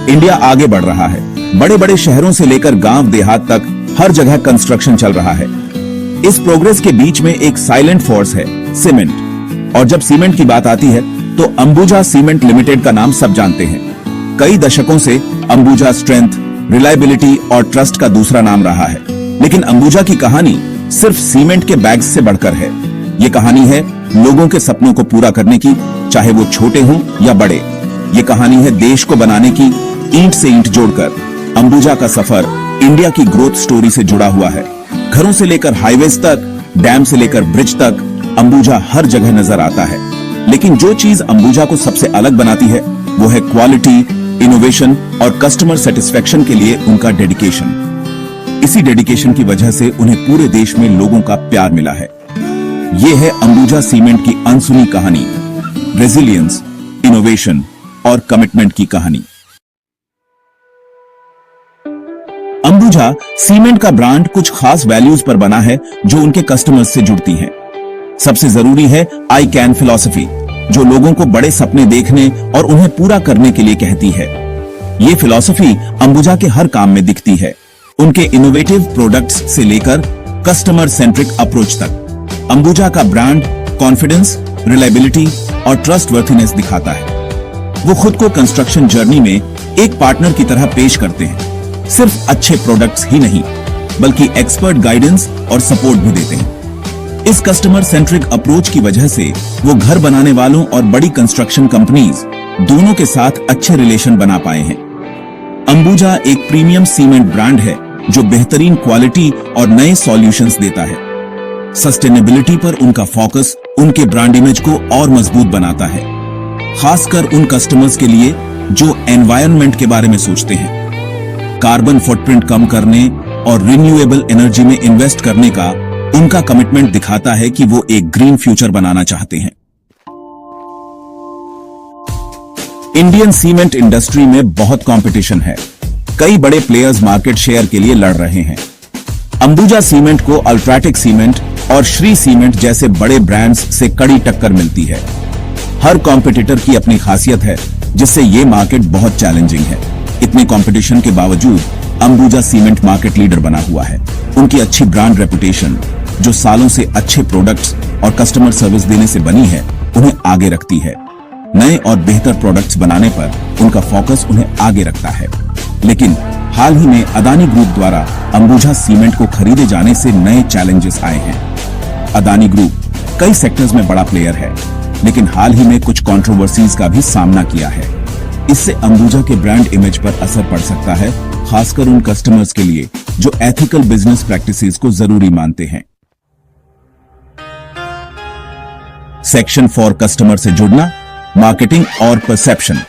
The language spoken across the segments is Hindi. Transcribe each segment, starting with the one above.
इंडिया आगे बढ़ रहा है। बड़े बड़े शहरों से लेकर गांव देहात तक हर जगह कंस्ट्रक्शन चल रहा है। इस प्रोग्रेस के बीच में एक साइलेंट फोर्स है, सीमेंट। और जब सीमेंट की बात आती है तो अंबुजा सीमेंट लिमिटेड का नाम सब जानते हैं। कई दशकों से अंबुजा स्ट्रेंथ, रिलायबिलिटी और ट्रस्ट का दूसरा नाम रहा है। लेकिन अंबुजा की कहानी सिर्फ सीमेंट के बैग्स से बढ़कर है। ये कहानी है लोगों के सपनों को पूरा करने की, चाहे वो छोटे हों या बड़े। ये कहानी है देश को बनाने की, ईंट से ईंट जोड़कर। अंबुजा का सफर इंडिया की ग्रोथ स्टोरी से जुड़ा हुआ है। घरों से लेकर हाईवेज तक, डैम से लेकर ब्रिज तक, अंबुजा हर जगह नजर आता है। लेकिन जो चीज अंबुजा को सबसे अलग बनाती है वो है क्वालिटी, इनोवेशन और कस्टमर सेटिस्फेक्शन के लिए उनका डेडिकेशन। इसी डेडिकेशन की वजह से उन्हें पूरे देश में लोगों का प्यार मिला है। ये है अंबुजा सीमेंट की अनसुनी कहानी, रेजिलियंस, इनोवेशन और कमिटमेंट की कहानी। अंबुजा सीमेंट का ब्रांड कुछ खास वैल्यूज पर बना है जो उनके कस्टमर्स से जुड़ती हैं। सबसे जरूरी है आई कैन फिलॉसफी, जो लोगों को बड़े सपने देखने और उन्हें पूरा करने के लिए कहती है। ये फिलॉसफी अंबुजा के हर काम में दिखती है, उनके इनोवेटिव प्रोडक्ट्स से लेकर कस्टमर सेंट्रिक अप्रोच तक। अंबुजा का ब्रांड कॉन्फिडेंस, रिलायबिलिटी और ट्रस्टवर्थीनेस दिखाता है। वो खुद को कंस्ट्रक्शन जर्नी में एक पार्टनर की तरह पेश करते हैं। सिर्फ अच्छे प्रोडक्ट्स ही नहीं, बल्कि एक्सपर्ट गाइडेंस और सपोर्ट भी देते हैं। इस कस्टमर सेंट्रिक अप्रोच की वजह से वो घर बनाने वालों और बड़ी कंस्ट्रक्शन कंपनीज दोनों के साथ अच्छे रिलेशन बना पाए हैं। अंबुजा एक प्रीमियम सीमेंट ब्रांड है जो बेहतरीन क्वालिटी और नए सॉल्यूशंस देता है। सस्टेनेबिलिटी पर उनका फोकस उनके ब्रांड इमेज को और मजबूत बनाता है, खासकर उन कस्टमर्स के लिए जो एनवायरनमेंट के बारे में सोचते हैं। कार्बन फुटप्रिंट कम करने और रिन्यूएबल एनर्जी में इन्वेस्ट करने का उनका कमिटमेंट दिखाता है कि वो एक ग्रीन फ्यूचर बनाना चाहते हैं। इंडियन सीमेंट इंडस्ट्री में बहुत कंपटीशन है। कई बड़े प्लेयर्स मार्केट शेयर के लिए लड़ रहे हैं। अंबुजा सीमेंट को अल्ट्राटेक सीमेंट और श्री सीमेंट जैसे बड़े ब्रांड्स से कड़ी टक्कर मिलती है। हर कॉम्पिटिटर की अपनी खासियत है, जिससे ये मार्केट बहुत चैलेंजिंग है। इतने कंपटीशन के बावजूद अंबुजा सीमेंट मार्केट लीडर बना हुआ है। उनकी अच्छी ब्रांड रेपुटेशन, जो सालों से अच्छे प्रोडक्ट्स और कस्टमर सर्विस देने से बनी है, उन्हें आगे रखती है। नए और बेहतर प्रोडक्ट्स बनाने पर उनका फोकस उन्हें आगे रखता है। लेकिन हाल ही में अदानी ग्रुप द्वारा अंबुजा सीमेंट को खरीदे जाने से नए चैलेंजेस आए हैं। अदानी ग्रुप कई सेक्टर्स में बड़ा प्लेयर है, लेकिन हाल ही में कुछ कंट्रोवर्सीज का भी सामना किया है। इससे अंबुजा के ब्रांड इमेज पर असर पड़ सकता है, खासकर उन कस्टमर्स के लिए जो एथिकल बिजनेस प्रैक्टिसेस को जरूरी मानते हैं। सेक्शन 4 कस्टमर से जुड़ना, मार्केटिंग और परसेप्शन।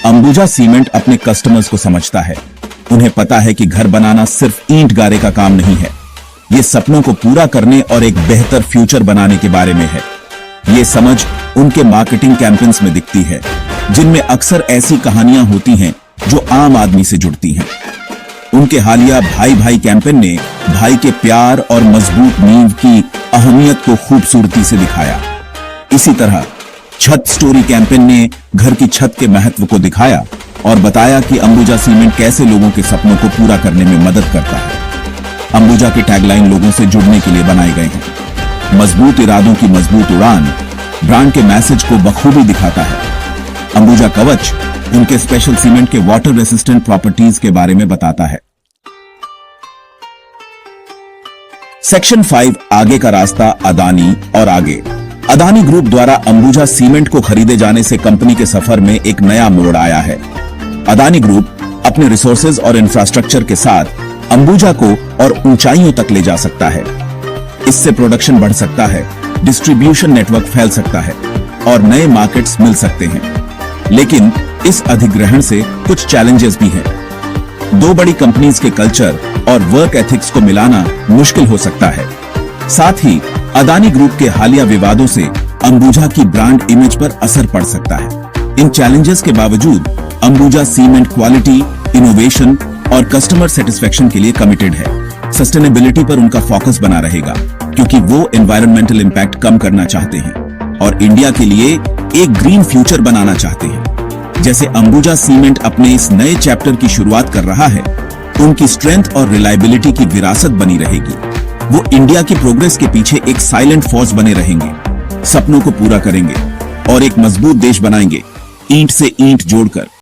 अंबुजा सीमेंट अपने कस्टमर्स को समझता है। उन्हें पता है कि घर बनाना सिर्फ ईंट गारे का काम नहीं है। ये सपनों को पूरा करने और एक बेहतर फ्यूचर बनाने के बारे में है। ये समझ उनके मार्केटिंग कैंपेन्स में दिखती है, जिनमें अक्सर ऐसी कहानियां होती हैं जो आम आदमी से जुड़ती हैं। उनके हालिया भाई भाई कैंपेन ने भाई के प्यार और मजबूत नींव की अहमियत को खूबसूरती से दिखाया। इसी तरह छत स्टोरी कैंपेन ने घर की छत के महत्व को दिखाया और बताया कि अंबुजा सीमेंट कैसे लोगों के सपनों को पूरा करने में मदद करता है। अंबुजा के टैगलाइन लोगों से जुड़ने के लिए बनाए गए हैं। मजबूत इरादों की मजबूत उड़ान ब्रांड के मैसेज को बखूबी दिखाता है। अंबुजा कवच उनके स्पेशल सीमेंट के वाटर रेसिस्टेंट प्रॉपर्टीज के बारे में बताता है। सेक्शन 5 आगे का रास्ता, अदानी और आगे। अदानी ग्रुप द्वारा अंबुजा सीमेंट को खरीदे जाने से कंपनी के सफर में एक नया मोड़ आया है। अदानी ग्रुप अपने रिसोर्सेज और इंफ्रास्ट्रक्चर के साथ अंबुजा को और ऊंचाइयों तक ले जा सकता है। इससे प्रोडक्शन बढ़ सकता है, डिस्ट्रीब्यूशन नेटवर्क फैल सकता है और नए मार्केट्स मिल सकते हैं। लेकिन इस अधिग्रहण से कुछ चैलेंजेस भी हैं। दो बड़ी कंपनीज के कल्चर और वर्क एथिक्स को मिलाना मुश्किल हो सकता है। साथ ही अदानी ग्रुप के हालिया विवादों से अंबुजा की ब्रांड इमेज पर असर पड़ सकता है। इन चैलेंजेस के बावजूद अंबुजा सीमेंट क्वालिटी, इनोवेशन और कस्टमर सेटिस्फेक्शन के लिए कमिटेड है। सस्टेनेबिलिटी पर उनका फोकस बना रहेगा, क्योंकि वो एनवायरमेंटल इम्पैक्ट कम करना चाहते हैं और इंडिया के लिए एक ग्रीन फ्यूचर बनाना चाहते हैं। जैसे अंबुजा सीमेंट अपने इस नए चैप्टर की शुरुआत कर रहा है, उनकी स्ट्रेंथ और रिलायबिलिटी की विरासत बनी रहेगी। वो इंडिया की प्रोग्रेस के पीछे एक साइलेंट फोर्स बने रहेंगे, सपनों को पूरा करेंगे और एक मजबूत देश बनाएंगे, ईंट से ईंट जोड़कर।